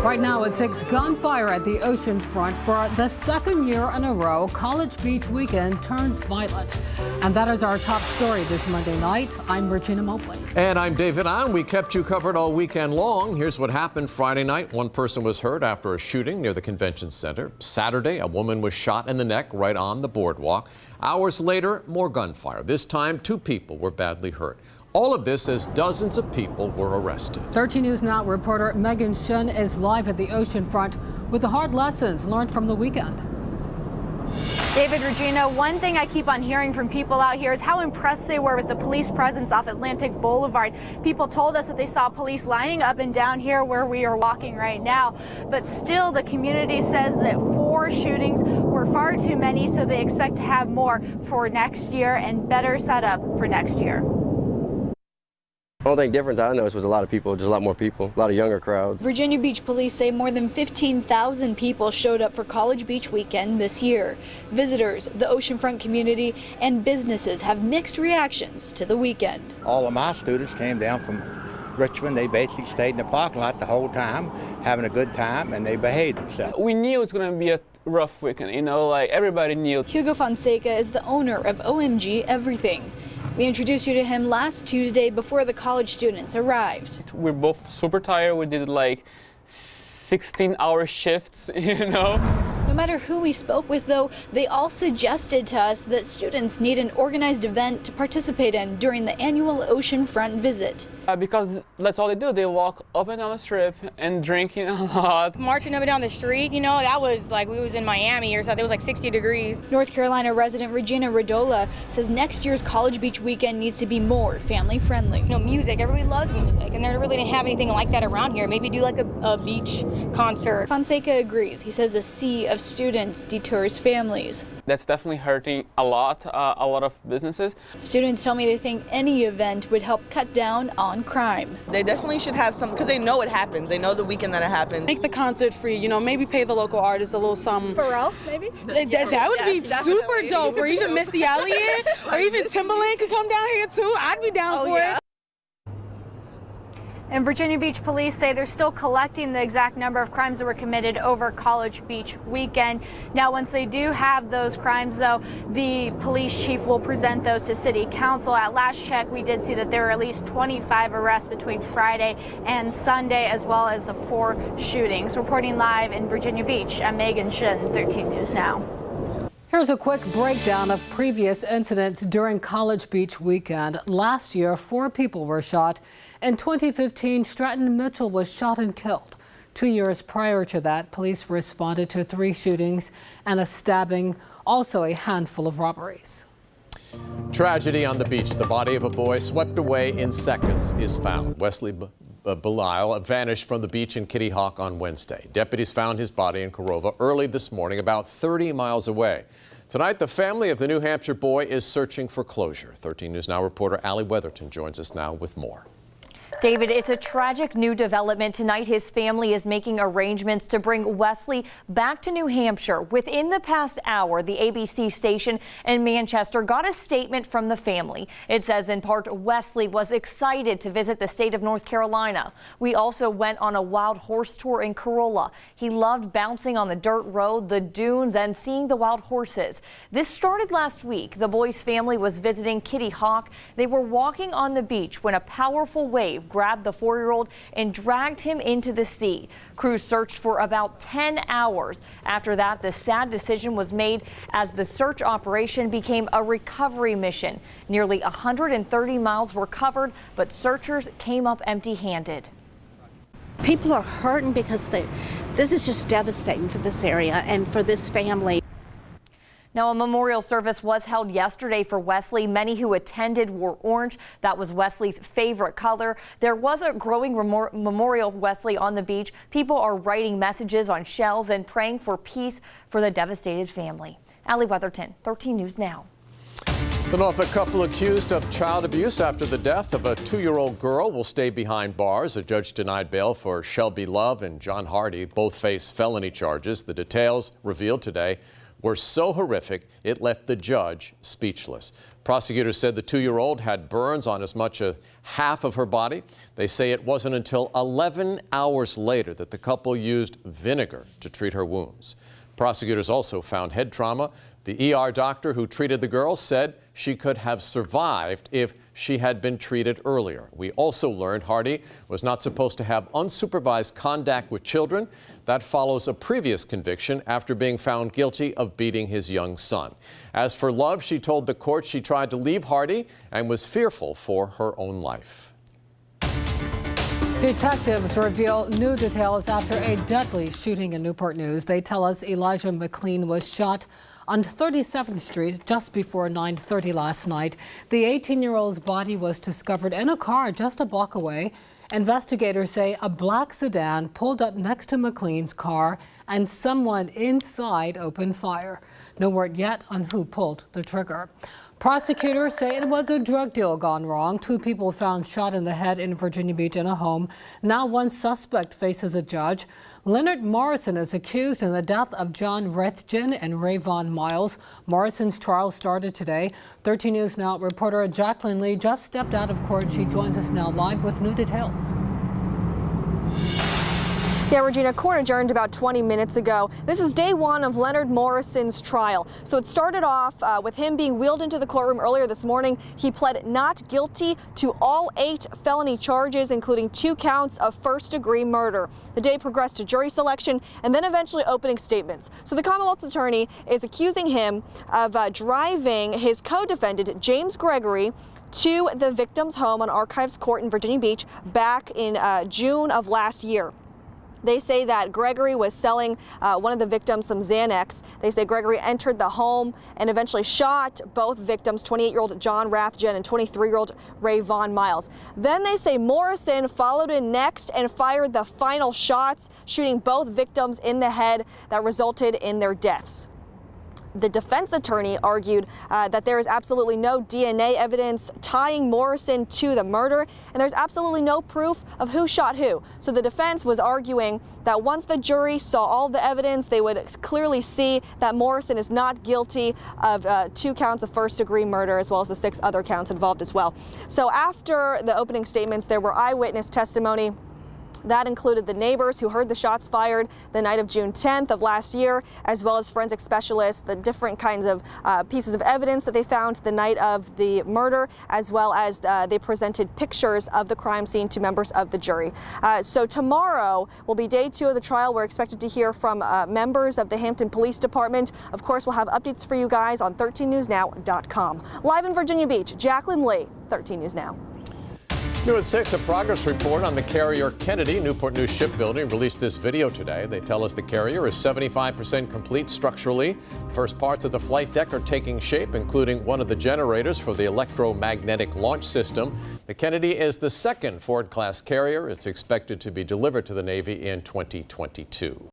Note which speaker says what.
Speaker 1: Right now, it takes gunfire at the ocean front for the second year in a row. College Beach weekend turns violent. And that is our top story this Monday night. I'm Regina Mobley.
Speaker 2: And I'm David Ahn. We kept you covered all weekend long. Here's what happened Friday night. One person was hurt after a shooting near the convention center. Saturday, a woman was shot in the neck right on the boardwalk. Hours later, more gunfire. This time, 2 people were badly hurt. All of this as dozens of people were arrested.
Speaker 1: 13 News Now reporter Megan Shin is live at the ocean front with the hard lessons learned from the weekend.
Speaker 3: David, Regina, one thing I keep on hearing from people out here is how impressed they were with the police presence off Atlantic Boulevard. People told us that they saw police lining up and down here where we are walking right now. But still, the community says that 4 shootings were far too many, so they expect to have more for next year and better set up for next year.
Speaker 4: The only thing different I noticed was a lot of people, just a lot more people, a lot of younger crowds.
Speaker 5: Virginia Beach police say more than 15,000 people showed up for College Beach weekend this year. Visitors, the oceanfront community, and businesses have mixed reactions to the weekend.
Speaker 6: All of my students came down from Richmond. They basically stayed in the parking lot the whole time, having a good time, and they behaved themselves.
Speaker 7: We knew it was going to be a rough weekend, like everybody knew.
Speaker 5: Hugo Fonseca is the owner of OMG Everything. We introduced you to him last Tuesday before the college students arrived.
Speaker 7: We're both super tired. We did like 16-hour shifts,
Speaker 5: No matter who we spoke with, though, they all suggested to us that students need an organized event to participate in during the annual oceanfront visit.
Speaker 7: Because that's all they do. They walk up and down the strip and drinking a lot.
Speaker 8: Marching up and down the street, that was like we was in Miami or something. It was like 60 degrees.
Speaker 5: North Carolina resident Regina Radola says next year's College Beach weekend needs to be more family friendly.
Speaker 8: Music, everybody loves music, and there really didn't have anything like that around here. Maybe do like a beach concert.
Speaker 5: Fonseca agrees. He says the sea of students deters families.
Speaker 7: That's definitely hurting a lot of businesses.
Speaker 5: Students tell me they think any event would help cut down on crime.
Speaker 9: They definitely should have some, because they know it happens. They know the weekend that it happens.
Speaker 10: Make the concert free, maybe pay the local artists a little something.
Speaker 8: Pharrell, maybe?
Speaker 10: That would be super dope. Or even Missy Elliott, or even Timbaland could come down here too. I'd be down for it.
Speaker 3: And Virginia Beach police say they're still collecting the exact number of crimes that were committed over College Beach weekend. Now, once they do have those crimes, though, the police chief will present those to City Council. At last check, we did see that there were at least 25 arrests between Friday and Sunday, as well as the 4 shootings. Reporting live in Virginia Beach, I'm Megan Shin, 13 News Now.
Speaker 1: Here's a quick breakdown of previous incidents during College Beach weekend. Last year, 4 people were shot. In 2015, Stratton Mitchell was shot and killed. 2 years prior to that, police responded to 3 shootings and a stabbing, also a handful of robberies.
Speaker 2: Tragedy on the beach. The body of a boy swept away in seconds is found. Wesley Belisle vanished from the beach in Kitty Hawk on Wednesday. Deputies found his body in Corova early this morning, about 30 miles away. Tonight, the family of the New Hampshire boy is searching for closure. 13 News Now reporter Allie Weatherton joins us now with more.
Speaker 11: David, it's a tragic new development tonight. His family is making arrangements to bring Wesley back to New Hampshire. Within the past hour, the ABC station in Manchester got a statement from the family. It says in part, Wesley was excited to visit the state of North Carolina. We also went on a wild horse tour in Corolla. He loved bouncing on the dirt road, the dunes, and seeing the wild horses. This started last week. The boy's family was visiting Kitty Hawk. They were walking on the beach when a powerful wave grabbed the 4-year-old and dragged him into the sea. Crews searched for about 10 hours. After that, the sad decision was made as the search operation became a recovery mission. Nearly 130 miles were covered, but searchers came up empty-handed.
Speaker 12: People are hurting because this is just devastating for this area and for this family.
Speaker 11: Now, a memorial service was held yesterday for Wesley. Many who attended wore orange. That was Wesley's favorite color. There was a growing memorial Wesley on the beach. People are writing messages on shells and praying for peace for the devastated family. Allie Weatherton, 13 News Now.
Speaker 2: The Norfolk couple accused of child abuse after the death of a 2-year-old girl will stay behind bars. A judge denied bail for Shelby Love and John Hardy. Both face felony charges. The details revealed today. were so horrific it left the judge speechless. Prosecutors said the 2-year-old had burns on as much as half of her body. They say it wasn't until 11 hours later that the couple used vinegar to treat her wounds. Prosecutors also found head trauma. The ER doctor who treated the girl said she could have survived if she had been treated earlier. We also learned Hardy was not supposed to have unsupervised contact with children. That follows a previous conviction after being found guilty of beating his young son. As for Love, she told the court she tried to leave Hardy and was fearful for her own life.
Speaker 1: Detectives reveal new details after a deadly shooting in Newport News. They tell us Elijah McLean was shot on 37th Street just before 9:30 last night. The 18-year-old's body was discovered in a car just a block away. Investigators say a black sedan pulled up next to McLean's car and someone inside opened fire. No word yet on who pulled the trigger. Prosecutors say it was a drug deal gone wrong. 2 people found shot in the head in Virginia Beach in a home. Now 1 suspect faces a judge. Leonard Morrison is accused in the death of John Rathjen and Rayvon Miles. Morrison's trial started today. 13 News Now reporter Jacqueline Lee just stepped out of court. She joins us now live with new details.
Speaker 13: Yeah, Regina, court adjourned about 20 minutes ago. This is day 1 of Leonard Morrison's trial. So it started off with him being wheeled into the courtroom earlier this morning. He pled not guilty to all 8 felony charges, including 2 counts of first-degree murder. The day progressed to jury selection and then eventually opening statements. So the Commonwealth's attorney is accusing him of driving his co-defendant, James Gregory, to the victim's home on Archives Court in Virginia Beach back in June of last year. They say that Gregory was selling one of the victims some Xanax. They say Gregory entered the home and eventually shot both victims, 28-year-old John Rathjen and 23-year-old Rayvon Miles. Then they say Morrison followed in next and fired the final shots, shooting both victims in the head that resulted in their deaths. The defense attorney argued that there is absolutely no DNA evidence tying Morrison to the murder, and there's absolutely no proof of who shot who. So the defense was arguing that once the jury saw all the evidence, they would clearly see that Morrison is not guilty of 2 counts of first-degree murder, as well as the 6 other counts involved as well. So after the opening statements, there were eyewitness testimony. That included the neighbors who heard the shots fired the night of June 10th of last year, as well as forensic specialists, the different kinds of pieces of evidence that they found the night of the murder, as well as they presented pictures of the crime scene to members of the jury. So tomorrow will be day 2 of the trial. We're expected to hear from members of the Hampton Police Department. Of course, we'll have updates for you guys on 13newsnow.com. Live in Virginia Beach, Jacqueline Lee, 13 News Now.
Speaker 2: New at 6, a progress report on the carrier Kennedy. Newport News Shipbuilding released this video today. They tell us the carrier is 75% complete structurally. First parts of the flight deck are taking shape, including one of the generators for the electromagnetic launch system. The Kennedy is the 2nd Ford-class carrier. It's expected to be delivered to the Navy in 2022.